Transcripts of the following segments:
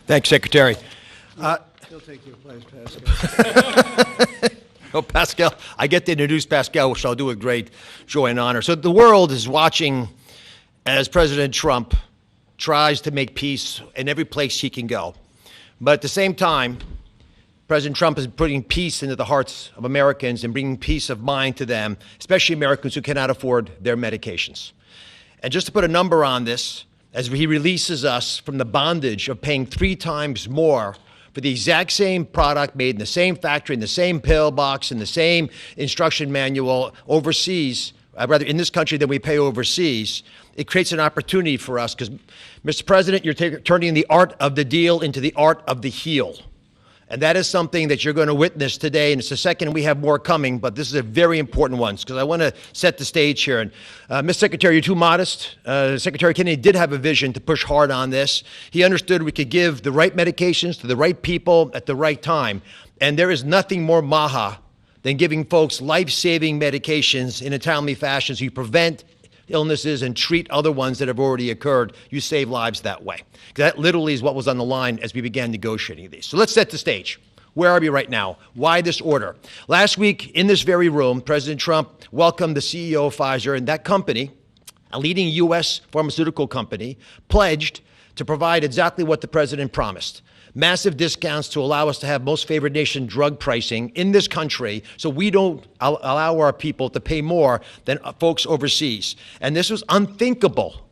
Thanks, Secretary. He'll take your place, Pascal. Oh, Pascal, I get to introduce Pascal, which I'll do with great joy and honor. So the world is watching as President Trump tries to make peace in every place he can go. But at the same time, President Trump is putting peace into the hearts of Americans and bringing peace of mind to them, especially Americans who cannot afford their medications. And just to put a number on this, as he releases us from the bondage of paying 3 times more for the exact same product made in the same factory, in the same pill box, in the same instruction manual overseas, rather in this country than we pay overseas, it creates an opportunity for us because, Mr. President, you're turning the art of the deal into the art of the heal. And that is something that you're going to witness today. And it's the second we have more coming, but this is a very important one because I want to set the stage here. And Mr. Secretary, you're too modest. Secretary Kennedy did have a vision to push hard on this. He understood we could give the right medications to the right people at the right time. And there is nothing more maha than giving folks life-saving medications in a timely fashion so you prevent illnesses and treat other ones that have already occurred. You save lives that way. That literally is what was on the line as we began negotiating these. So let's set the stage. Where are we right now? Why this order? Last week in this very room, President Trump welcomed the CEO of Pfizer, and that company, a leading U.S. pharmaceutical company, pledged to provide exactly what the president promised. Massive discounts to allow us to have most favored nation drug pricing in this country so we don't allow our people to pay more than folks overseas. And this was unthinkable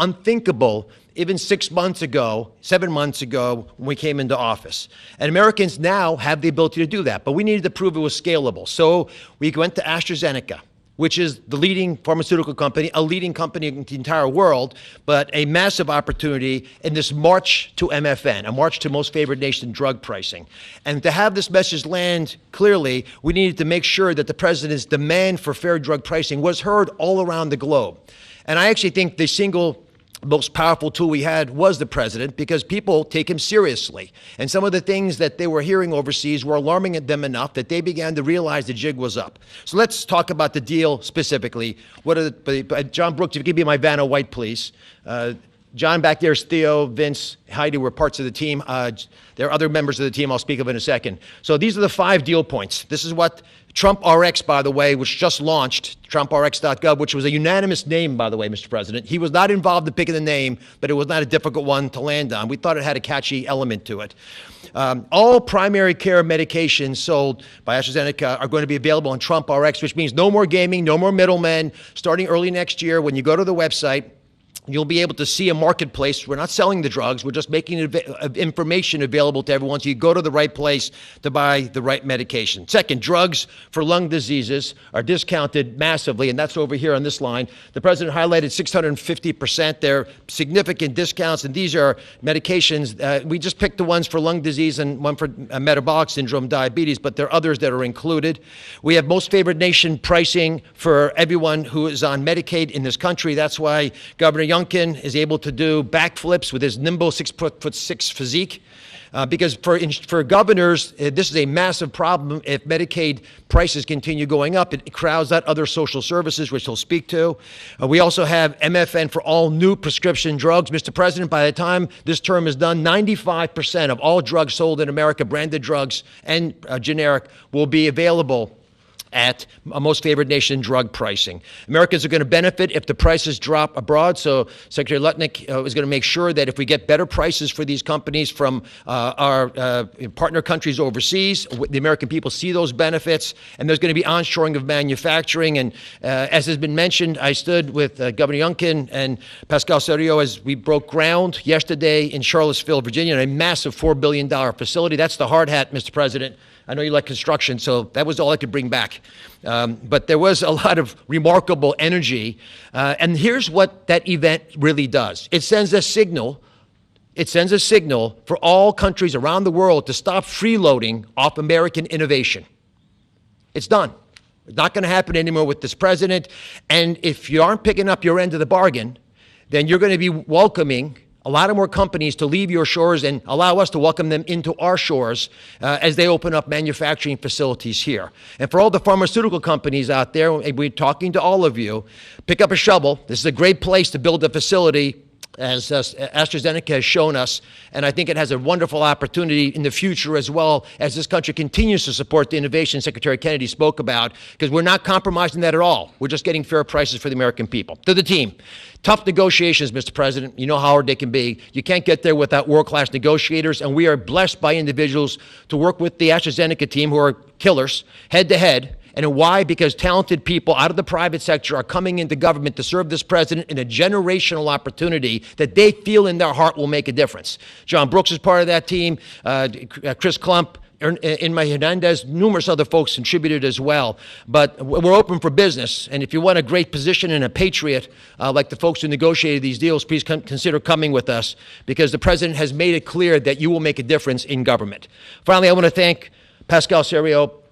even 6 months ago, 7 months ago when we came into office. And Americans now have the ability to do that, but we needed to prove it was scalable. So we went to AstraZeneca, which is the leading pharmaceutical company, a leading company in the entire world, but a massive opportunity in this march to MFN, a march to most favored nation drug pricing. And to have this message land clearly, we needed to make sure that the president's demand for fair drug pricing was heard all around the globe. And I actually think the single most powerful tool we had was the president because people take him seriously. And some of the things that they were hearing overseas were alarming them enough that they began to realize the jig was up. So let's talk about the deal specifically. John Brooks, if you could be my Vanna White, please. John back there is Theo, Vince, Heidi were parts of the team. There are other members of the team I'll speak of in a second. So these are the 5 deal points. This is what TrumpRx, by the way, which just launched, TrumpRx.gov, which was a unanimous name, by the way, Mr. President. He was not involved in picking the name, but it was not a difficult one to land on. We thought it had a catchy element to it. All primary care medications sold by AstraZeneca are going to be available on TrumpRx, which means no more gaming, no more middlemen. Starting early next year, when you go to the website, you'll be able to see a marketplace. We're not selling the drugs. We're just making information available to everyone so you go to the right place to buy the right medication. Second, drugs for lung diseases are discounted massively, and that's over here on this line. The president highlighted 650%. They're significant discounts, and these are medications. We just picked the ones for lung disease and one for metabolic syndrome, diabetes, but there are others that are included. We have most favored nation pricing for everyone who is on Medicaid in this country. That's why Governor Youngkin is able to do backflips with his nimble 6'6" physique. Because for governors, this is a massive problem. If Medicaid prices continue going up, it crowds out other social services, which he'll speak to. We also have MFN for all new prescription drugs. Mr. President, by the time this term is done, 95% of all drugs sold in America, branded drugs and generic, will be available at most favored nation drug pricing. Americans are going to benefit if the prices drop abroad. So Secretary Lutnick is going to make sure that if we get better prices for these companies from our partner countries overseas, the American people see those benefits, and there's going to be onshoring of manufacturing. And as has been mentioned, I stood with Governor Youngkin and Pascal Soriot as we broke ground yesterday in Charlottesville, Virginia, in a massive $4 billion facility. That's the hard hat, Mr. President. I know you like construction, so that was all I could bring back. But there was a lot of remarkable energy. And here's what that event really does. It sends a signal. It sends a signal for all countries around the world to stop freeloading off American innovation. It's done. It's not going to happen anymore with this president. And if you aren't picking up your end of the bargain, then you're going to be welcoming a lot of more companies to leave your shores and allow us to welcome them into our shores as they open up manufacturing facilities here. And for all the pharmaceutical companies out there, we're talking to all of you, pick up a shovel. This is a great place to build a facility as AstraZeneca has shown us, and I think it has a wonderful opportunity in the future as well as this country continues to support the innovation Secretary Kennedy spoke about, because we're not compromising that at all. We're just getting fair prices for the American people. To the team, tough negotiations, Mr. President. You know how hard they can be. You can't get there without world-class negotiators, and we are blessed by individuals to work with the AstraZeneca team who are killers, head-to-head. And why? Because talented people out of the private sector are coming into government to serve this president in a generational opportunity that they feel in their heart will make a difference. John Brooks is part of that team, Chris Klump, Inma Hernandez, numerous other folks contributed as well. But we're open for business, and if you want a great position and a patriot like the folks who negotiated these deals, please consider coming with us, because the president has made it clear that you will make a difference in government. Finally, I want to thank Pascal Sériot.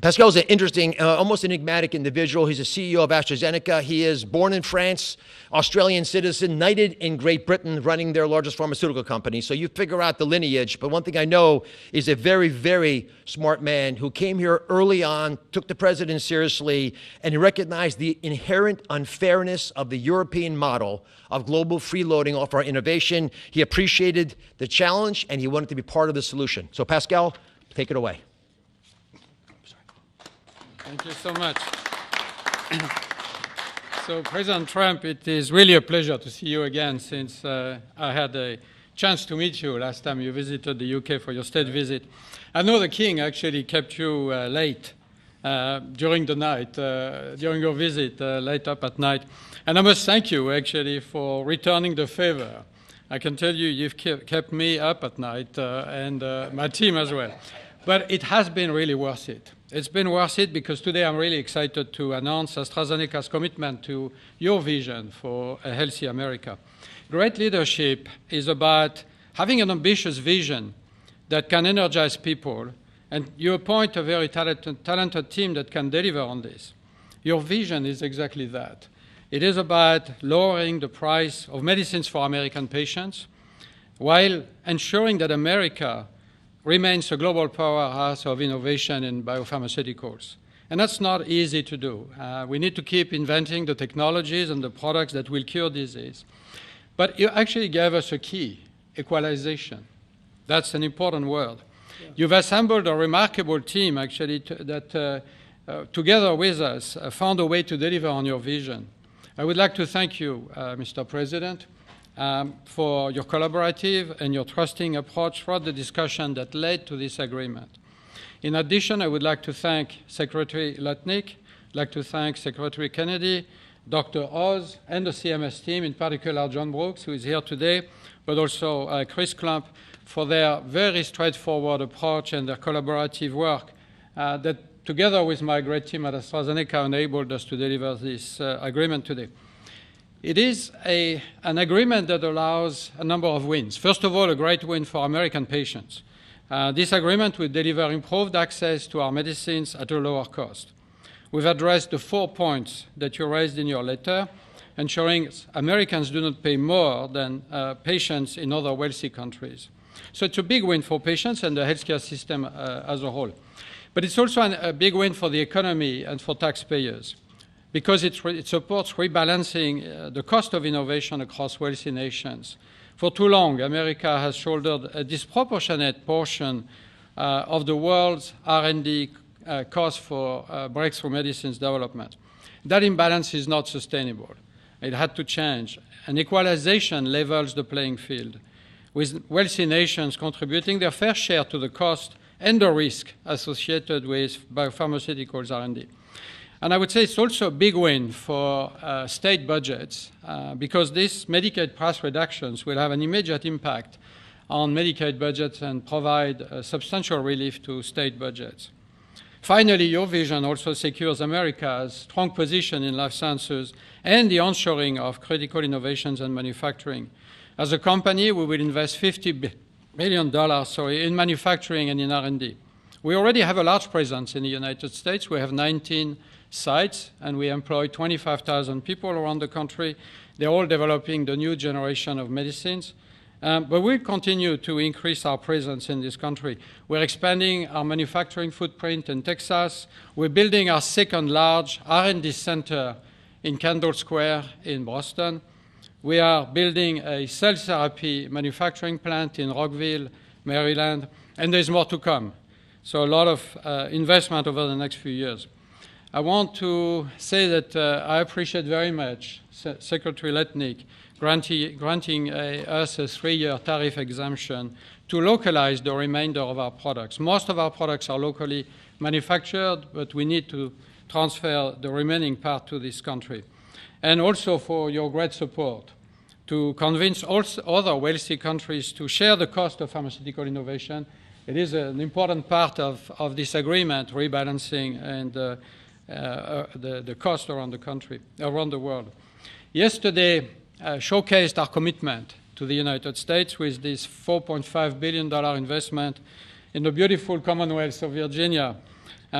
Pascal is an interesting, almost enigmatic individual. He's a CEO of AstraZeneca. He is born in France, Australian citizen, knighted in Great Britain, running their largest pharmaceutical company. So you figure out the lineage. But one thing I know is a very, very smart man who came here early on, took the president seriously, and he recognized the inherent unfairness of the European model of global freeloading off our innovation. He appreciated the challenge, and he wanted to be part of the solution. So Pascal, take it away. Thank you so much. So, President Trump, it is really a pleasure to see you again, since I had a chance to meet you last time you visited the UK for your state visit. I know the King actually kept you late during the night, during your visit, late up at night. And I must thank you, actually, for returning the favor. I can tell you, you've kept me up at night, and my team as well. But it has been really worth it. It's been worth it because today I'm really excited to announce AstraZeneca's commitment to your vision for a healthy America. Great leadership is about having an ambitious vision that can energize people, and you appoint a very talented team that can deliver on this. Your vision is exactly that. It is about lowering the price of medicines for American patients while ensuring that America remains a global powerhouse of innovation in biopharmaceuticals. And that's not easy to do. We need to keep inventing the technologies and the products that will cure disease. But you actually gave us a key, equalization. That's an important word. Yeah. You've assembled a remarkable team, actually, that together with us found a way to deliver on your vision. I would like to thank you, Mr. President, for your collaborative and your trusting approach throughout the discussion that led to this agreement. In addition, I would like to thank Secretary Lutnick, I'd like to thank Secretary Kennedy, Dr. Oz, and the CMS team, in particular John Brooks, who is here today, but also Chris Klump, for their very straightforward approach and their collaborative work that, together with my great team at AstraZeneca, enabled us to deliver this agreement today. It is an agreement that allows a number of wins. First of all, a great win for American patients. This agreement will deliver improved access to our medicines at a lower cost. We've addressed the 4 points that you raised in your letter, ensuring Americans do not pay more than patients in other wealthy countries. So it's a big win for patients and the healthcare system as a whole. But it's also a big win for the economy and for taxpayers, because it supports rebalancing the cost of innovation across wealthy nations. For too long, America has shouldered a disproportionate portion of the world's R&D cost for breakthrough medicines development. That imbalance is not sustainable. It had to change. And equalization levels the playing field, with wealthy nations contributing their fair share to the cost and the risk associated with biopharmaceuticals R&D. And I would say it's also a big win for state budgets because these Medicaid price reductions will have an immediate impact on Medicaid budgets and provide substantial relief to state budgets. Finally, your vision also secures America's strong position in life sciences and the onshoring of critical innovations and manufacturing. As a company, we will invest $50 billion in manufacturing and in R&D. We already have a large presence in the United States. We have 19 sites, and we employ 25,000 people around the country. They're all developing the new generation of medicines. But we'll continue to increase our presence in this country. We're expanding our manufacturing footprint in Texas. We're building our second large R&D center in Kendall Square in Boston. We are building a cell therapy manufacturing plant in Rockville, Maryland, and there's more to come. So a lot of investment over the next few years. I want to say that I appreciate very much Secretary Letnick granting us a 3-year tariff exemption to localize the remainder of our products. Most of our products are locally manufactured, but we need to transfer the remaining part to this country. And also for your great support to convince also other wealthy countries to share the cost of pharmaceutical innovation. It is an important part of this agreement, rebalancing and the cost around the country, around the world. Yesterday showcased our commitment to the United States with this $4.5 billion investment in the beautiful Commonwealth of Virginia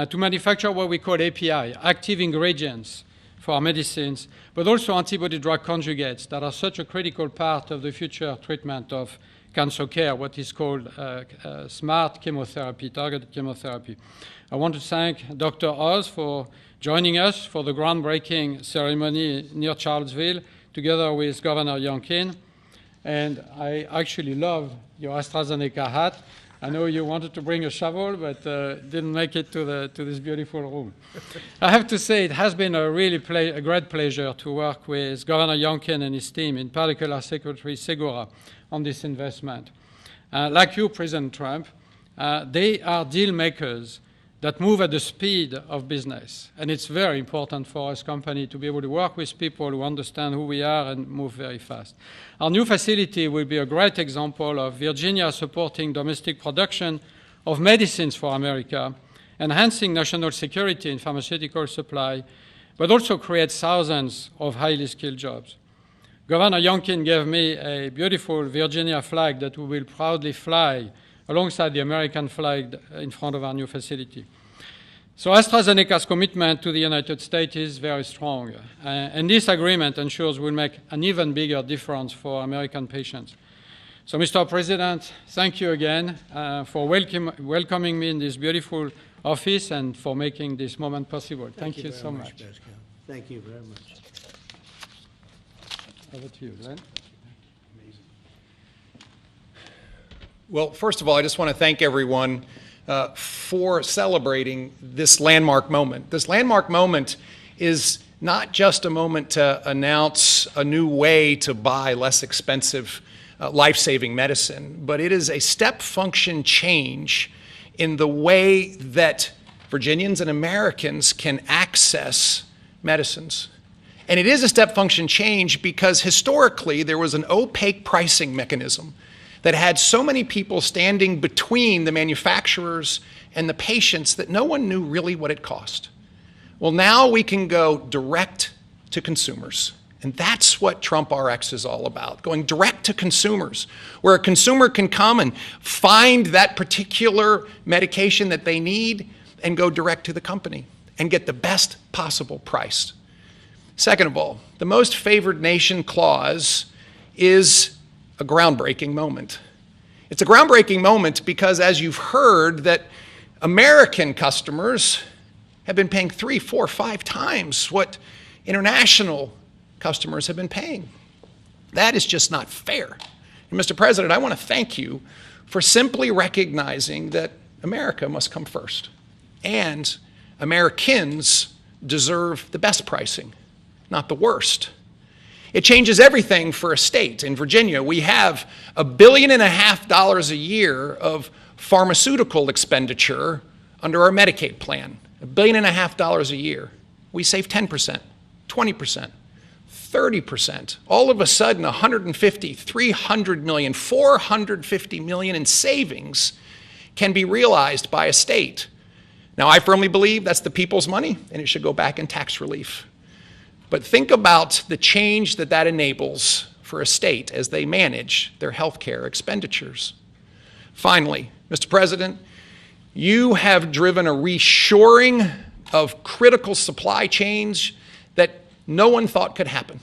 to manufacture what we call API, active ingredients for our medicines, but also antibody-drug conjugates that are such a critical part of the future treatment of cancer care, what is called smart chemotherapy, targeted chemotherapy. I want to thank Dr. Oz for joining us for the groundbreaking ceremony near Charlottesville, together with Governor Youngkin. And I actually love your AstraZeneca hat. I know you wanted to bring a shovel, but didn't make it to this beautiful room. I have to say it has been a great pleasure to work with Governor Youngkin and his team, in particular Secretary Segura, on this investment. Like you, President Trump, they are deal makers that move at the speed of business. And it's very important for us company to be able to work with people who understand who we are and move very fast. Our new facility will be a great example of Virginia supporting domestic production of medicines for America, enhancing national security in pharmaceutical supply, but also creates thousands of highly skilled jobs. Governor Youngkin gave me a beautiful Virginia flag that we will proudly fly alongside the American flag in front of our new facility. So AstraZeneca's commitment to the United States is very strong, and this agreement ensures we'll make an even bigger difference for American patients. So, Mr. President, thank you again for welcoming me in this beautiful office and for making this moment possible. Thank you so much. Pascal. Thank you very much. Over to you, Glenn. Well, first of all, I just want to thank everyone for celebrating this landmark moment. This landmark moment is not just a moment to announce a new way to buy less expensive, life-saving medicine, but it is a step function change in the way that Virginians and Americans can access medicines. And it is a step function change because historically there was an opaque pricing mechanism that had so many people standing between the manufacturers and the patients that no one knew really what it cost. Well, now we can go direct to consumers. And that's what Trump Rx is all about, going direct to consumers, where a consumer can come and find that particular medication that they need and go direct to the company and get the best possible price. Second of all, the most favored nation clause is a groundbreaking moment. It's a groundbreaking moment because, as you've heard, that American customers have been paying 3, 4, 5 times what international customers have been paying. That is just not fair. And Mr. President, I want to thank you for simply recognizing that America must come first. And Americans deserve the best pricing, not the worst. It changes everything for a state. In Virginia, we have $1.5 billion a year of pharmaceutical expenditure under our Medicaid plan. $1.5 billion a year. We save 10%, 20%, 30%. All of a sudden, 150, 300 million, 450 million in savings can be realized by a state. Now, I firmly believe that's the people's money, and it should go back in tax relief. But think about the change that that enables for a state as they manage their health care expenditures. Finally, Mr. President, you have driven a reshoring of critical supply chains that no one thought could happen.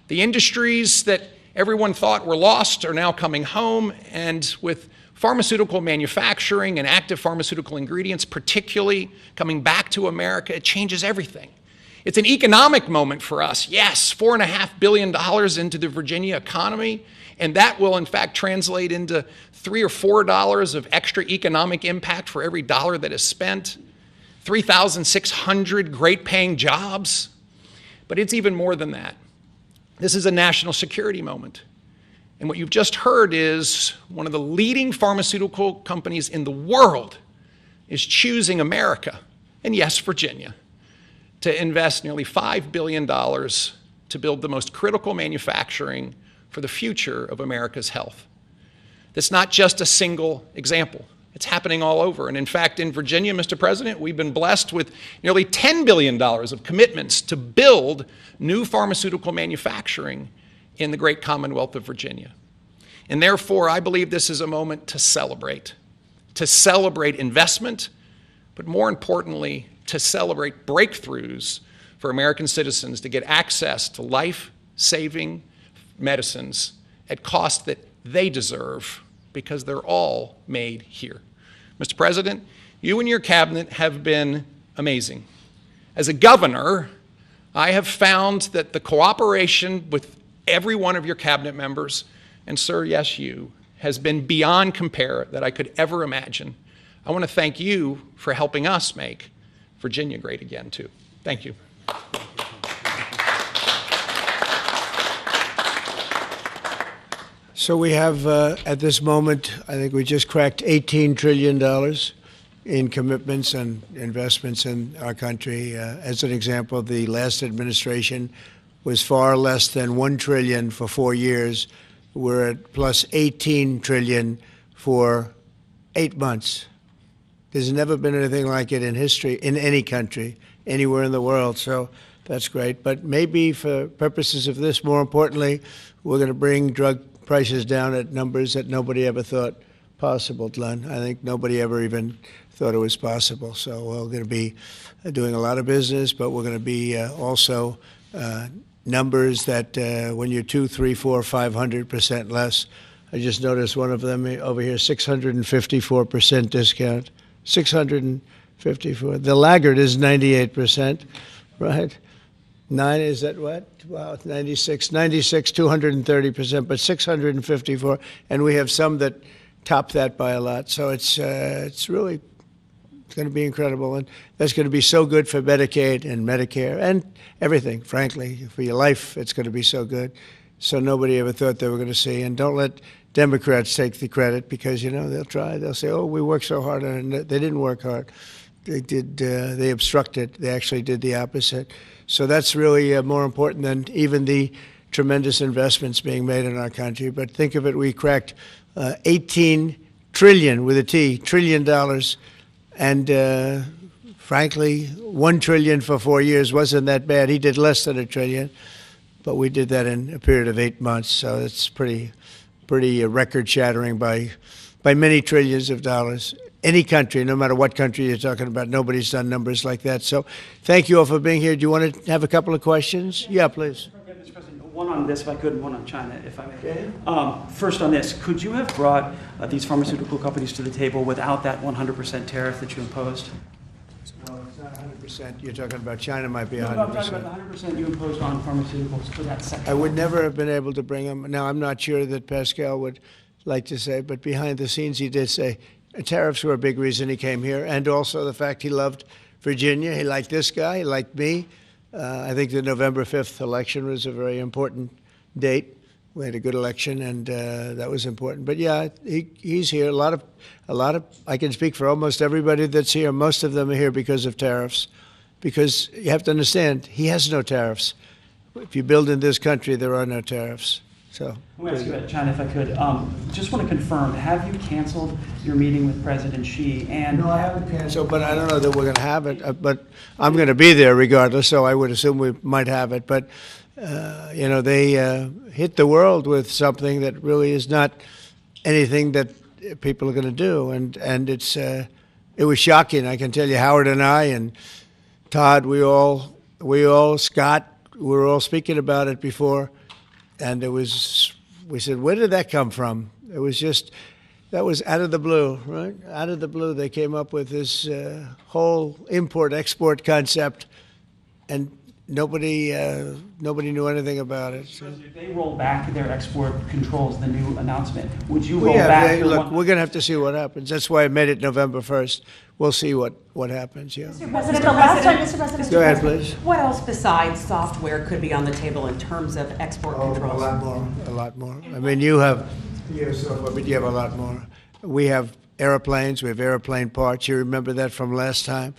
The industries that everyone thought were lost are now coming home, and with pharmaceutical manufacturing and active pharmaceutical ingredients particularly coming back to America, it changes everything. It's an economic moment for us. Yes, $4.5 billion into the Virginia economy, and that will in fact translate into $3 or $4 of extra economic impact for every dollar that is spent, 3,600 great paying jobs. But it's even more than that. This is a national security moment. And what you've just heard is one of the leading pharmaceutical companies in the world is choosing America, and yes, Virginia, to invest nearly $5 billion to build the most critical manufacturing for the future of America's health. That's not just a single example. It's happening all over. And in fact, in Virginia, Mr. President, we've been blessed with nearly $10 billion of commitments to build new pharmaceutical manufacturing in the great Commonwealth of Virginia. And therefore, I believe this is a moment to celebrate investment, but more importantly, to celebrate breakthroughs for American citizens to get access to life-saving medicines at costs that they deserve because they're all made here. Mr. President, you and your cabinet have been amazing. As a governor, I have found that the cooperation with every one of your cabinet members, and sir, yes, you, has been beyond compare that I could ever imagine. I want to thank you for helping us make Virginia great again, too. Thank you. So we have, at this moment, I think we just cracked $18 trillion in commitments and investments in our country. As an example, the last administration was far less than $1 trillion for 4 years. We're at plus $18 trillion for 8 months. There's never been anything like it in history, in any country, anywhere in the world. So that's great. But maybe for purposes of this, more importantly, we're going to bring drug prices down at numbers that nobody ever thought possible, Glenn. I think nobody ever even thought it was possible. So we're going to be doing a lot of business, but we're going to be also numbers that when you're 2, 3, 4, 500% less. I just noticed one of them over here, 654% discount. 654. The laggard is 98%, right? 9, is that what? Wow, it's 96, 230%, but 654, and we have some that top that by a lot. So it's really going to be incredible, and that's going to be so good for Medicaid and Medicare and everything. Frankly, for your life, it's going to be so good. So nobody ever thought they were going to see. And don't let Democrats take the credit because they'll try. They'll say, "Oh, we worked so hard," and they didn't work hard. They did. They obstructed. They actually did the opposite. So that's really more important than even the tremendous investments being made in our country. But think of it, we cracked 18 trillion with a T, trillion dollars. And frankly, 1 trillion for 4 years wasn't that bad. He did less than a trillion, but we did that in a period of 8 months. So it's pretty record shattering by many trillions of dollars. Any country, no matter what country you're talking about, nobody's done numbers like that. So thank you all for being here. Do you want to have a couple of questions? Yeah, please. Mr. President, one on this, if I could, and one on China, if I may. Okay. First on this, could you have brought these pharmaceutical companies to the table without that 100% tariff that you imposed? Well, it's not 100%. You're talking about China might be 100%. No, I'm talking about the 100% you imposed on pharmaceuticals for that sector. I would never have been able to bring them. Now, I'm not sure that Pascal would like to say, but behind the scenes he did say tariffs were a big reason he came here, and also the fact he loved Virginia. He liked this guy. He liked me. I think the November 5th election was a very important date. We had a good election, and that was important. But yeah, he's here. A lot of. I can speak for almost everybody that's here. Most of them are here because of tariffs, because you have to understand he has no tariffs. If you build in this country, there are no tariffs. So. I'm going to ask you about China, if I could. Just want to confirm, have you canceled your meeting with President Xi? And No, I haven't canceled, but I don't know that we're going to have it. But I'm going to be there regardless, so I would assume we might have it. But, they hit the world with something that really is not anything that people are going to do. And it was shocking. I can tell you, Howard and I and Todd, Scott, we were all speaking about it before. And we said, where did that come from? It was just, that was out of the blue, right? Out of the blue, they came up with this whole import-export concept. And nobody knew anything about it. So. If they roll back their export controls, the new announcement, would you Well, roll yeah, back? look, we're going to have to see what happens. That's why I made it November 1st. We'll see what happens, yeah. Mr. President, the last time, Mr. President. Go ahead, please. What else besides software could be on the table in terms of export controls? A lot more. I mean, you have a lot more. We have airplanes, we have airplane parts. You remember that from last time.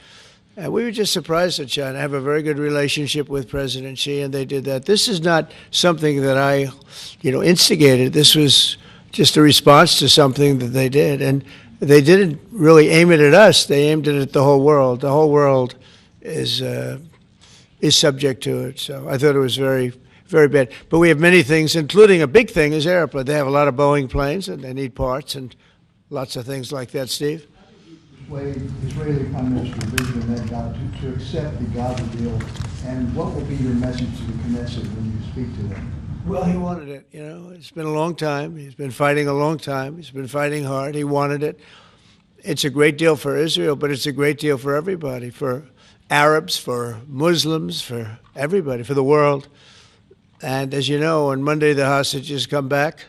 We were just surprised at China. I have a very good relationship with President Xi, and they did that. This is not something that I, instigated. This was just a response to something that they did. And they didn't really aim it at us. They aimed it at the whole world. The whole world is subject to it. So I thought it was very, very bad. But we have many things, including a big thing is airplane. They have a lot of Boeing planes, and they need parts and lots of things like that. Steve? Israeli Prime Minister Benjamin Netanyahu to accept the Gaza deal, and what will be your message to the Knesset when you speak to them? Well, he wanted it. It's been a long time. He's been fighting a long time. He's been fighting hard. He wanted it. It's a great deal for Israel, but it's a great deal for everybody, for Arabs, for Muslims, for everybody, for the world. And as you know, on Monday the hostages come back.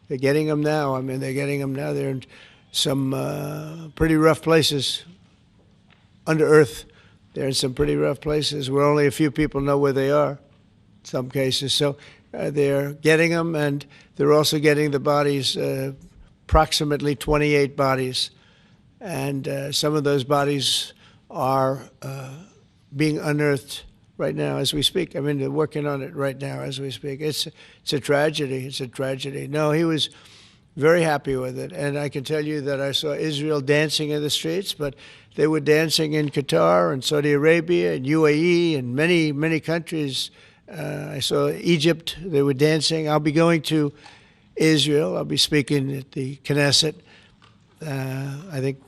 They're getting them now. I mean, they're getting them now. They're in some pretty rough places under earth. They're in some pretty rough places where only a few people know where they are, in some cases. So they're getting them, and they're also getting the bodies, approximately 28 bodies. And some of those bodies are being unearthed right now as we speak. I mean, they're working on it right now as we speak. It's a tragedy. It's a tragedy. No, he was very happy with it. And I can tell you that I saw Israel dancing in the streets, but they were dancing in Qatar and Saudi Arabia and UAE and many, many countries. I saw Egypt. They were dancing. I'll be going to Israel. I'll be speaking at the Knesset, I think,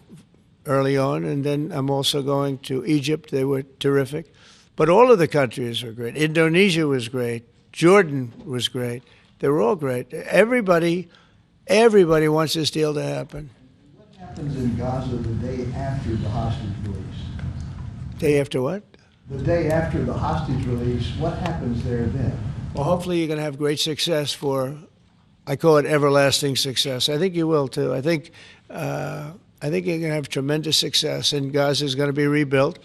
early on. And then I'm also going to Egypt. They were terrific. But all of the countries were great. Indonesia was great. Jordan was great. They were all great. Everybody wants this deal to happen. What happens in Gaza the day after the hostage release? Day after what? The day after the hostage release, what happens there then? Well, hopefully you're going to have great success I call it everlasting success. I think you will, too. I think you're going to have tremendous success, and Gaza is going to be rebuilt.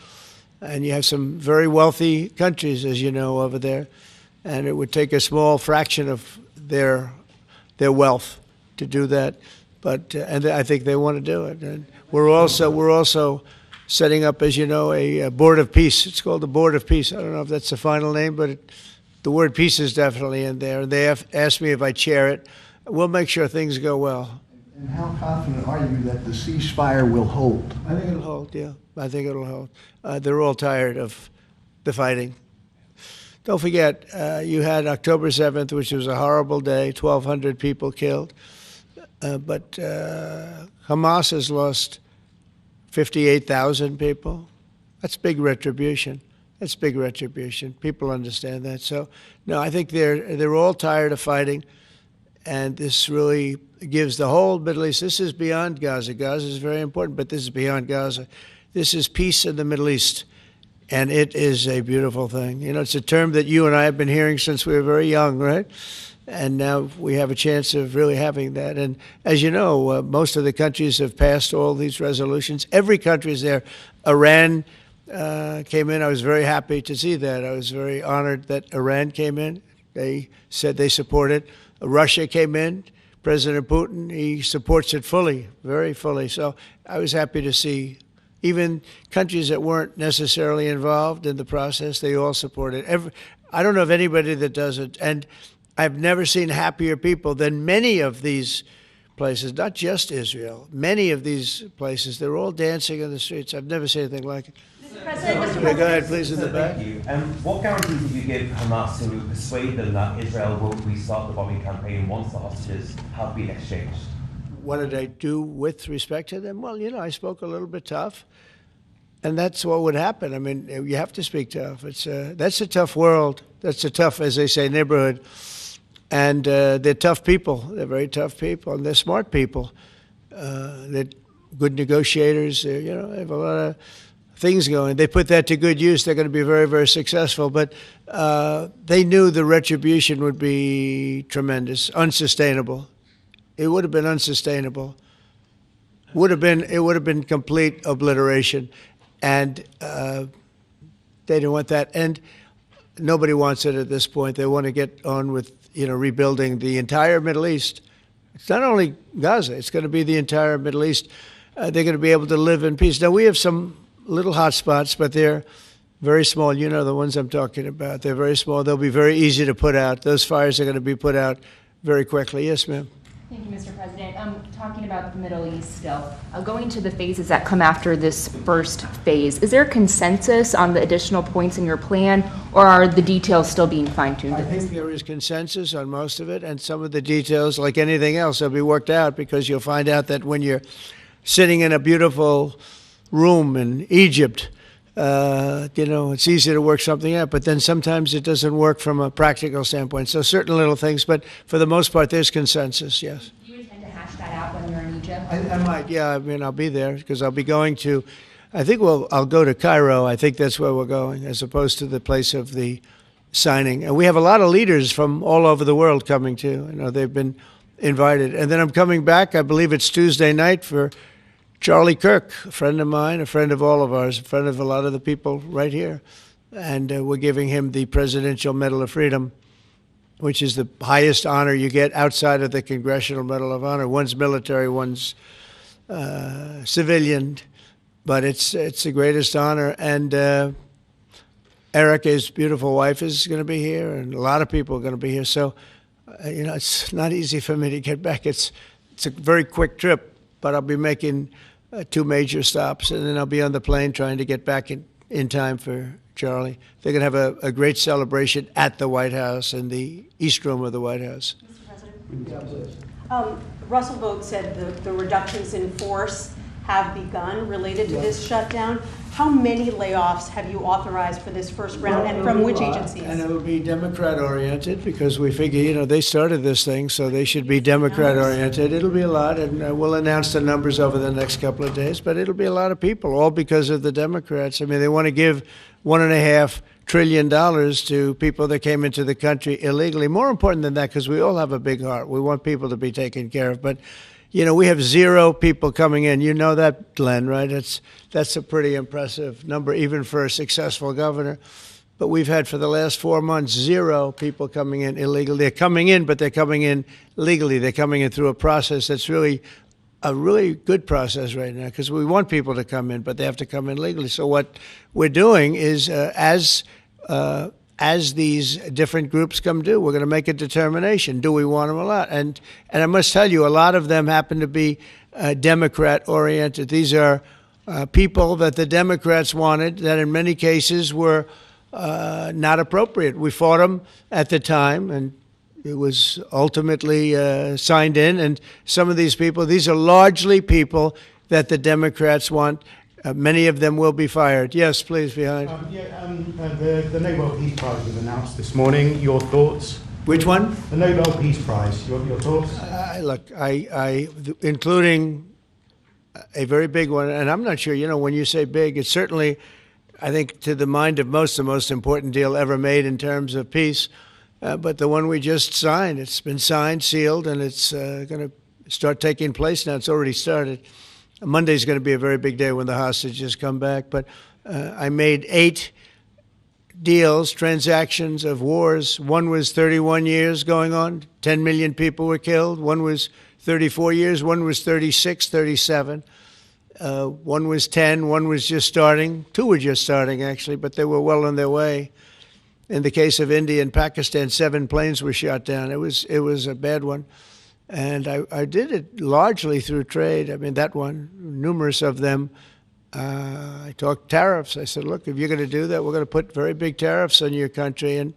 And you have some very wealthy countries, as you know, over there. And it would take a small fraction of their wealth to do that. But and I think they want to do it. And we're also setting up, as you know, a board of peace. It's called the Board of Peace. I don't know if that's the final name, but the word peace is definitely in there. And they have asked me if I chair it. We'll make sure things go well. And how confident are you that the ceasefire will hold? I think it'll hold, yeah. I think it'll hold. They're all tired of the fighting. Don't forget, you had October 7th, which was a horrible day, 1,200 people killed. But Hamas has lost 58,000 people. That's big retribution. That's big retribution. People understand that. So, no, I think they're all tired of fighting. And this really gives the whole Middle East, this is beyond Gaza. Gaza is very important, but this is beyond Gaza. This is peace in the Middle East, and it is a beautiful thing. It's a term that you and I have been hearing since we were very young, right? And now we have a chance of really having that. And as you know, most of the countries have passed all these resolutions. Every country is there. Iran came in. I was very happy to see that. I was very honored that Iran came in. They said they support it. Russia came in. President Putin, he supports it fully, very fully. So I was happy to see even countries that weren't necessarily involved in the process, they all support it. I don't know of anybody that doesn't. And I've never seen happier people than many of these places, not just Israel. Many of these places, they're all dancing in the streets. I've never seen anything like it. Mr. President, Okay, go ahead, please, in the back. Thank you. What guarantees did you give Hamas to persuade them that Israel will restart the bombing campaign once the hostages have been exchanged? What did I do with respect to them? Well, I spoke a little bit tough, and that's what would happen. I mean, you have to speak tough. That's a tough world. That's a tough, as they say, neighborhood. And they're tough people. They're very tough people, and they're smart people. They're good negotiators. They have a things going. They put that to good use. They're going to be very, very successful. But they knew the retribution would be tremendous, unsustainable. It would have been unsustainable. It would have been complete obliteration, and they didn't want that. And nobody wants it at this point. They want to get on with rebuilding the entire Middle East. It's not only Gaza. It's going to be the entire Middle East. They're going to be able to live in peace. Now, we have some little hot spots, but they're very small. You know the ones I'm talking about. They're very small. They'll be very easy to put out. Those fires are going to be put out very quickly. Yes, ma'am. Thank you, Mr. President. Talking about the Middle East still, going to the phases that come after this first phase, is there consensus on the additional points in your plan, or are the details still being fine-tuned? I think there is consensus on most of it, and some of the details, like anything else, will be worked out, because you'll find out that when you're sitting in a beautiful room in Egypt, it's easy to work something out, but then sometimes it doesn't work from a practical standpoint. So certain little things, but for the most part, there's consensus, yes. Do you intend to hash that out when you're in Egypt? I might, yeah. I mean, I'll be there because I'll be going to, I'll go to Cairo. I think that's where we're going, as opposed to the place of the signing. And we have a lot of leaders from all over the world coming too. They've been invited. And then I'm coming back, I believe it's Tuesday night, for Charlie Kirk, a friend of mine, a friend of all of ours, a friend of a lot of the people right here. And we're giving him the Presidential Medal of Freedom, which is the highest honor you get outside of the Congressional Medal of Honor. One's military, one's civilian, but it's the greatest honor. And Erica's beautiful wife is going to be here, and a lot of people are going to be here. So, it's not easy for me to get back. It's a very quick trip, but I'll be making 2 major stops, and then I'll be on the plane trying to get back in time for Charlie. They're going to have a great celebration at the White House, in the East Room of the White House. Mr. President? Russell Vought said the reductions in force have begun related to this shutdown. How many layoffs have you authorized for this first round, and from which agencies? And it will be Democrat-oriented, because we figure, they started this thing, so they should be Democrat-oriented. It'll be a lot, and we'll announce the numbers over the next couple of days, but it'll be a lot of people, all because of the Democrats. I mean, they want to give $1.5 trillion to people that came into the country illegally. More important than that, because we all have a big heart. We want people to be taken care of, but we have 0 people coming in. You know that, Glenn, right? That's a pretty impressive number, even for a successful governor. But we've had, for the last 4 months, 0 people coming in illegally. They're coming in, but they're coming in legally. They're coming in through a process that's really a really good process right now, because we want people to come in, but they have to come in legally. So what we're doing is, as these different groups come due, we're going to make a determination. Do we want them or not? And I must tell you, a lot of them happen to be Democrat-oriented. These are people that the Democrats wanted, that in many cases were not appropriate. We fought them at the time, and it was ultimately signed in. And some of these people, these are largely people that the Democrats want. Many of them will be fired. Yes, please, behind. The Nobel Peace Prize was announced this morning. Your thoughts? Which one? The Nobel Peace Prize. Your thoughts? Look, including a very big one, and I'm not sure, when you say big, it's certainly, I think, to the mind of most, the most important deal ever made in terms of peace. But the one we just signed, it's been signed, sealed, and it's going to start taking place now. It's already started. Monday's going to be a very big day when the hostages come back. But I made 8 deals, transactions of wars. One was 31 years going on. 10 million people were killed. One was 34 years. One was 36, 37. One was 10. One was just starting. 2 were just starting, actually, but they were well on their way. In the case of India and Pakistan, 7 planes were shot down. It was a bad one. And I did it largely through trade. I mean, that one, numerous of them. I talked tariffs. I said, look, if you're going to do that, we're going to put very big tariffs on your country. And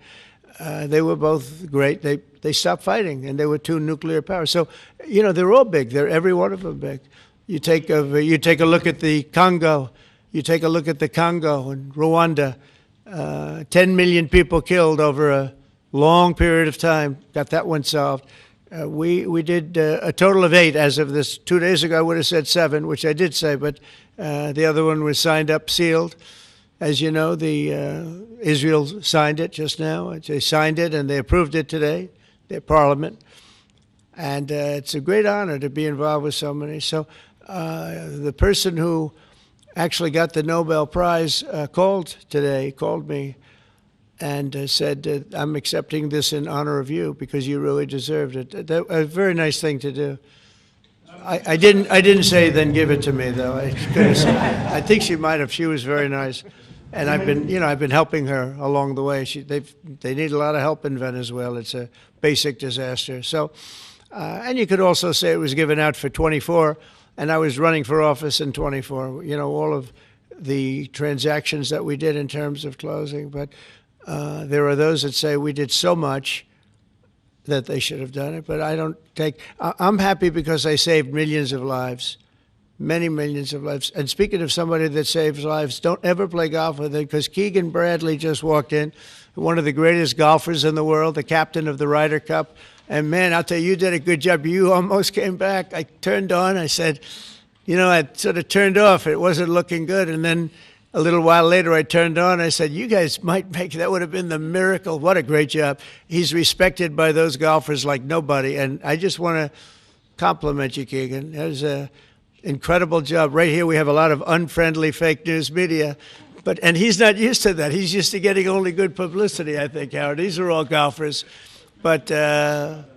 they were both great. They stopped fighting, and there were 2 nuclear powers. So, they're all big. They're every one of them big. You take a look at the Congo. You take a look at the Congo and Rwanda. 10 million people killed over a long period of time. Got that one solved. We did a total of 8 as of this. 2 days ago, I would have said 7, which I did say, but the other one was signed up, sealed. As you know, Israel signed it just now. They signed it and they approved it today, their parliament. And it's a great honor to be involved with so many. So the person who actually got the Nobel Prize called me and said, I'm accepting this in honor of you because you really deserved it. That a very nice thing to do. I didn't say then give it to me though. I think she might have. She was very nice, and I've been helping her along the way. They need a lot of help in Venezuela. It's a basic disaster. So, and you could also say it was given out for 24, and I was running for office in 24. All of the transactions that we did in terms of closing, but there are those that say we did so much that they should have done it, but I'm happy because I saved millions of lives, many millions of lives. And speaking of somebody that saves lives, don't ever play golf with it because Keegan Bradley just walked in, one of the greatest golfers in the world, the captain of the Ryder Cup. And man, I'll tell you, you did a good job. You almost came back. I turned on, I said, I sort of turned off. It wasn't looking good. And then a little while later, I turned on. I said, you guys might make, that would have been the miracle. What a great job. He's respected by those golfers like nobody. And I just want to compliment you, Keegan. That was an incredible job. Right here, we have a lot of unfriendly fake news media. And he's not used to that. He's used to getting only good publicity, I think, Howard. These are all golfers. But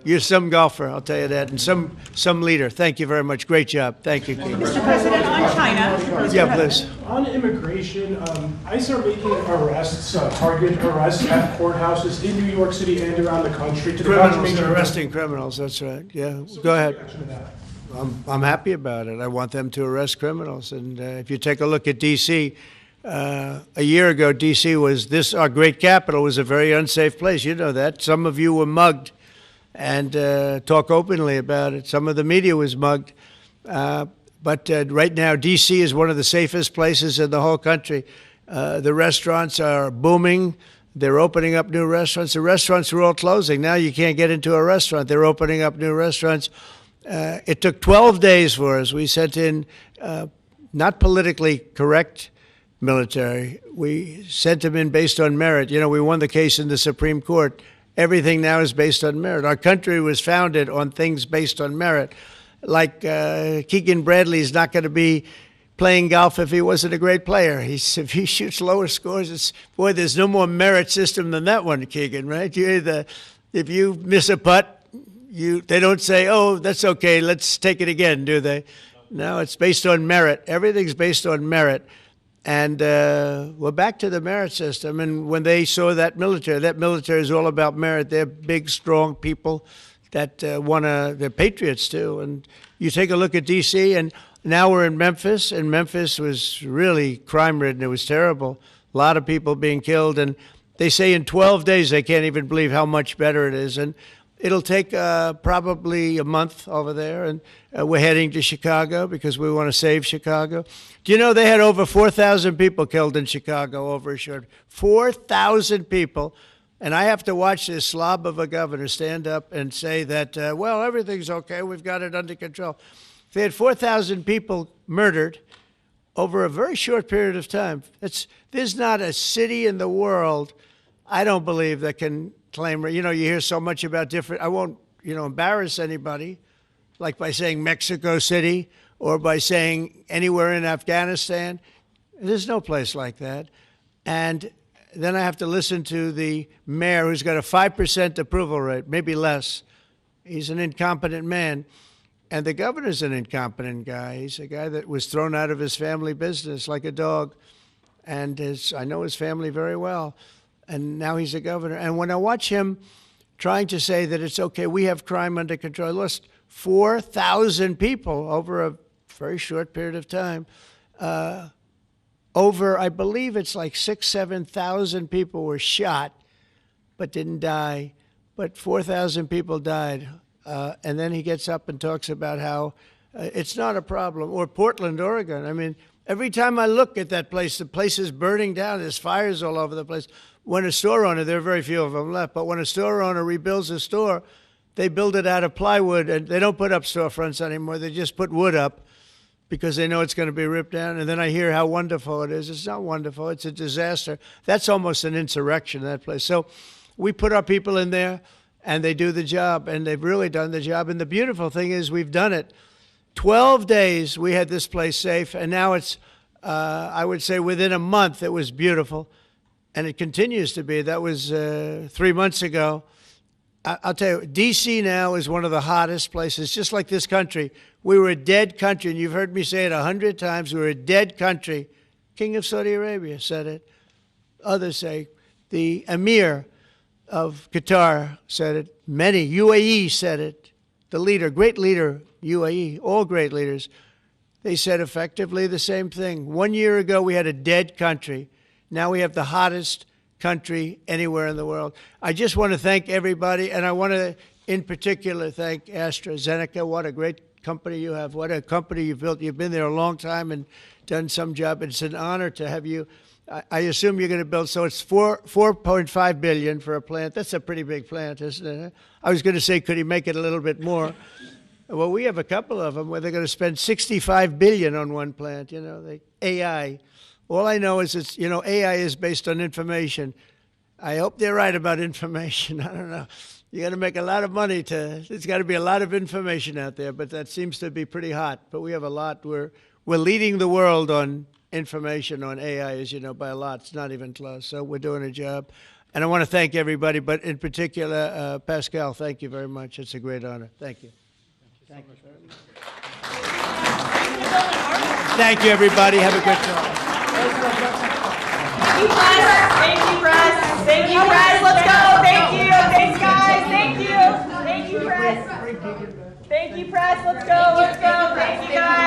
you're some golfer, I'll tell you that, and some leader. Thank you very much. Great job. Thank you, Keegan. Mr. President, on China. Yeah, please. On immigration, ICE are making arrests, target arrests at courthouses in New York City and around the country. Criminals, they're arresting criminals, that's right. Yeah, go ahead. I'm happy about it. I want them to arrest criminals. And if you take a look at D.C., a year ago, D.C. our great capital was a very unsafe place. You know that. Some of you were mugged and talk openly about it. Some of the media was mugged. But right now, D.C. is one of the safest places in the whole country. The restaurants are booming. They're opening up new restaurants. The restaurants were all closing. Now you can't get into a restaurant. They're opening up new restaurants. It took 12 days for us. We sent in not politically correct military. We sent them in based on merit. We won the case in the Supreme Court. Everything now is based on merit. Our country was founded on things based on merit. Like Keegan Bradley is not going to be playing golf if he wasn't a great player. If he shoots lower scores, there's no more merit system than that one, Keegan, right? If you miss a putt, they don't say, oh, that's okay, let's take it again, do they? No, it's based on merit. Everything's based on merit. And we're back to the merit system. And when they saw that military is all about merit. They're big, strong people that they're patriots too. And you take a look at D.C., and now we're in Memphis, and Memphis was really crime-ridden. It was terrible. A lot of people being killed. And they say in 12 days they can't even believe how much better it is. And it'll take probably a month over there, and we're heading to Chicago because we want to save Chicago. Do you know they had over 4,000 people killed in Chicago over a short 4,000 people, and I have to watch this slob of a governor stand up and say that, well, everything's okay, we've got it under control. They had 4,000 people murdered over a very short period of time. There's not a city in the world, I don't believe, that can claim, you hear so much about different, I won't, embarrass anybody, like by saying Mexico City or by saying anywhere in Afghanistan. There's no place like that. And then I have to listen to the mayor who's got a 5% approval rate, maybe less. He's an incompetent man. And the governor's an incompetent guy. He's a guy that was thrown out of his family business like a dog. And I know his family very well. And now he's a governor. And when I watch him trying to say that it's okay, we have crime under control, I lost 4,000 people over a very short period of time. I believe it's like 6,000, 7,000 people were shot but didn't die. But 4,000 people died. And then he gets up and talks about how it's not a problem. Or Portland, Oregon. I mean, every time I look at that place, the place is burning down. There's fires all over the place. When a store owner, there are very few of them left, but when a store owner rebuilds a store, They build it out of plywood, and they don't put up storefronts anymore. They just put wood up because they know it's going to be ripped down. And then I hear how wonderful it is. It's not wonderful. It's a disaster. That's almost an insurrection, that place. So we put our people in there, and they do the job, and they've really done the job. And the beautiful thing is we've done it. 12 days we had this place safe, and now it's, I would say within a month, it was beautiful. And it continues to be. That was 3 months ago. I'll tell you, D.C. now is one of the hottest places, just like this country. We were a dead country, and you've heard me say it 100 times. We were a dead country. King of Saudi Arabia said it. Others say. The Emir of Qatar said it. Many. UAE said it. The leader, great leader, UAE, all great leaders. They said effectively the same thing. 1 year ago, we had a dead country. Now we have the hottest country anywhere in the world. I just want to thank everybody, and I want to, in particular, thank AstraZeneca. What a great company you have. What a company you've built. You've been there a long time and done some job. It's an honor to have you. I assume you're going to build, so it's $4.5 billion for a plant. That's a pretty big plant, isn't it? I was going to say, could he make it a little bit more? Well, we have a couple of them where they're going to spend $65 billion on one plant, AI. All I know is it's, AI is based on information. I hope they're right about information. I don't know. You're going to make a lot of money there's got to be a lot of information out there, but that seems to be pretty hot. But we have a lot. We're leading the world on information on AI, as you know, by a lot. It's not even close. So we're doing a job. And I want to thank everybody, but in particular, Pascal, thank you very much. It's a great honor. Thank you. Thank you very much. Thank you, everybody. Have a good time. Thank you, press. Thank you, press. Thank you, press. Let's go. Thank you. Thanks, guys. Thank you. Thank you, press. Thank you, press. Let's go. Let's go. Thank you, guys.